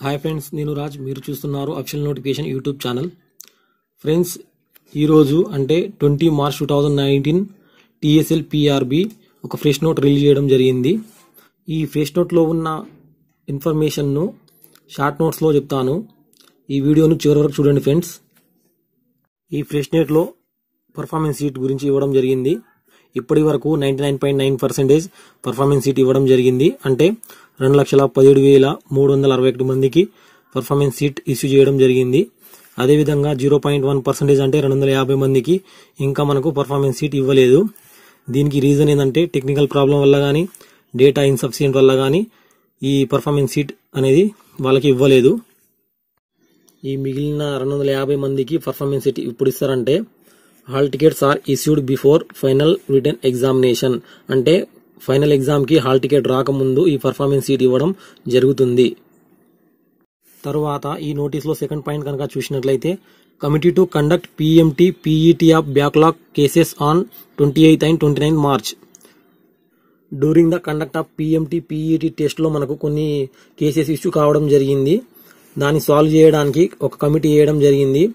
Hi friends, నేను రాజ్. మీరు చూస్తున్నారు official notification YouTube channel. Friends, ఈరోజు అంటే 20 మార్చ్ 2019 టీఎస్ఎల్ పిఆర్బి ఒక ఫ్రెష్ నోట్ రిలీజ్ చేయడం జరిగింది. ఈ ఫ్రెష్ నోట్లో ఉన్న ఇన్ఫర్మేషన్ను షార్ట్ నోట్స్లో చెప్తాను. ఈ వీడియోను చివరి వరకు చూడండి ఫ్రెండ్స్. ఈ ఫ్రెష్ నోట్లో పర్ఫార్మెన్స్ సీట్ గురించి ఇవ్వడం జరిగింది. ఇప్పటి వరకు 99.9% పర్ఫార్మెన్స్ సీట్ ఇవ్వడం జరిగింది. అంటే 2,17,361 మందికి పర్ఫార్మెన్స్ సీట్ ఇష్యూ చేయడం జరిగింది. అదేవిధంగా 0.1% అంటే 250 మందికి ఇంకా మనకు పర్ఫార్మెన్స్ సీట్ ఇవ్వలేదు. దీనికి రీజన్ ఏంటంటే టెక్నికల్ ప్రాబ్లం వల్ల కానీ డేటా ఇన్సఫిషియెంట్ వల్ల కానీ ఈ పర్ఫార్మెన్స్ సీట్ అనేది వాళ్ళకి ఇవ్వలేదు. ఈ మిగిలిన 250 మందికి పర్ఫార్మెన్స్ సీట్ ఇప్పుడు ఇస్తారంటే hall tickets are issued before final written examination. అంటే ఫైనల్ ఎగ్జామ్ కి హాల్ టికెట్ రాకముందు ఈ పర్ఫార్మెన్స్ సీట్ ఇవ్వడం జరుగుతుంది. తరువాత ఈ నోటీస్ లో సెకండ్ పాయింట్ కనుక చూసినట్లయితే, committee to conduct PMT PET of backlog cases on 28 and 29 March. During the conduct of PMT PET test లో మనకు కొన్ని కేసెస్ ఇష్యూ కావడం జరిగింది. దాన్ని సాల్వ్ చేయడానికి ఒక కమిటీ వేయడం జరిగింది.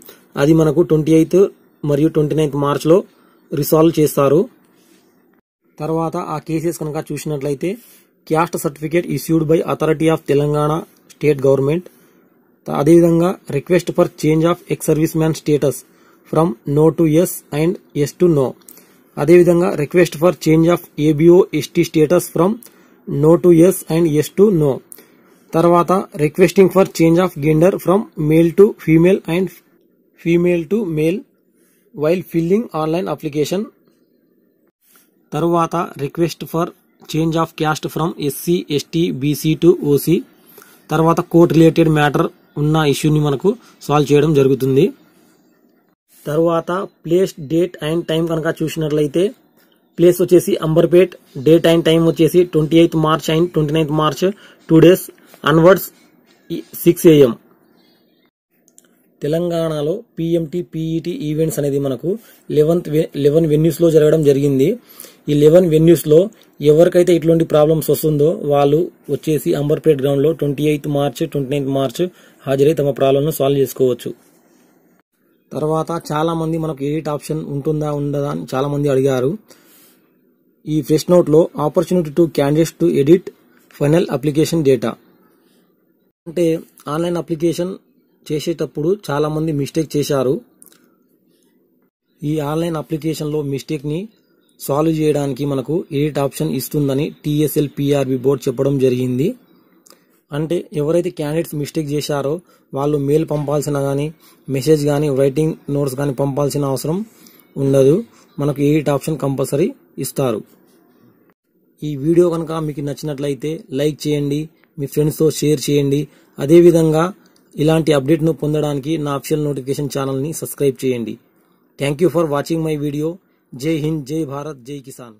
అది మనకు 28 మరియు 29 మార్చ్ లో రిసాల్వ్ చేస్తారు. తర్వాత ఆ కేసెస్ కనుక చూసినట్లయితే, caste certificate issued by authority of Telangana state government. అదేవిధంగా request for change of ex service man status from no to yes and yes to no. అదేవిధంగా request for change of ABO ST status from no to yes and yes to no. తర్వాత requesting for change of gender from male to female and female to male while filling online application. తరువాత request for change of caste from SC ST BC to OC. తర్వాత court related matter ఉన్న ఇష్యూని మనకు solve చేయడం జరుగుతుంది. తరువాత place, date and time కనుక చూసినట్లయితే, ప్లేస్ వచ్చేసి అంబర్పేట్, డేట్ అండ్ టైం వచ్చేసి 28 March and 29 March 2 days onwards 6 AM. తెలంగాణలో పిఎంటి పిఈటి ఈవెంట్స్ అనేది మనకు 11 వెన్యూస్ లో జరగడం జరిగింది. ఈ 11 వెన్యూస్ లో ఎవరికైతే ఇటువంటి ప్రాబ్లమ్స్ వస్తుందో వాళ్ళు వచ్చేసి అంబర్పేట్ గ్రౌండ్ లో 28 మార్చ్ 29 మార్చ్ హాజరై తమ ప్రాబ్లమ్ సాల్వ్ చేసుకోవచ్చు. తర్వాత చాలా మంది మనకు ఎడిట్ ఆప్షన్ ఉంటుందా ఉండదా అని చాలా మంది అడిగారు. ఈ ఫ్రెష్ నోట్ లో opportunity to candidates to edit final application data. అంటే ఆన్లైన్ అప్లికేషన్ చేసేటప్పుడు చాలా మంది మిస్టేక్ చేశారు. ఈ ఆన్లైన్ అప్లికేషన్ లో మిస్టేక్ ని సాల్వ్ చేయడానికి మనకు ఎడిట్ ఆప్షన్ ఇస్తుందని టీఎస్ఎల్ పిఆర్బి బోర్డు చెప్పడం జరిగింది. అంటే ఎవరైతే క్యాండిడేట్స్ మిస్టేక్ చేశారో వాళ్ళు మెయిల్ పంపాల్సిన కానీ మెసేజ్ కానీ రైటింగ్ నోట్స్ కానీ పంపాల్సిన అవసరం ఉండదు. మనకు ఎడిట్ ఆప్షన్ కంపల్సరీ ఇస్తారు. ఈ వీడియో కనుక మీకు నచ్చినట్లయితే లైక్ చేయండి, మీ ఫ్రెండ్స్తో షేర్ చేయండి. అదేవిధంగా ఇలాంటి అప్డేట్ను పొందడానికి నా అఫీషియల్ నోటిఫికేషన్ ఛానల్ని సబ్స్క్రైబ్ చేయండి. Thank you for watching my video. జై హింద్, జై భారత్, జై కిసాన్.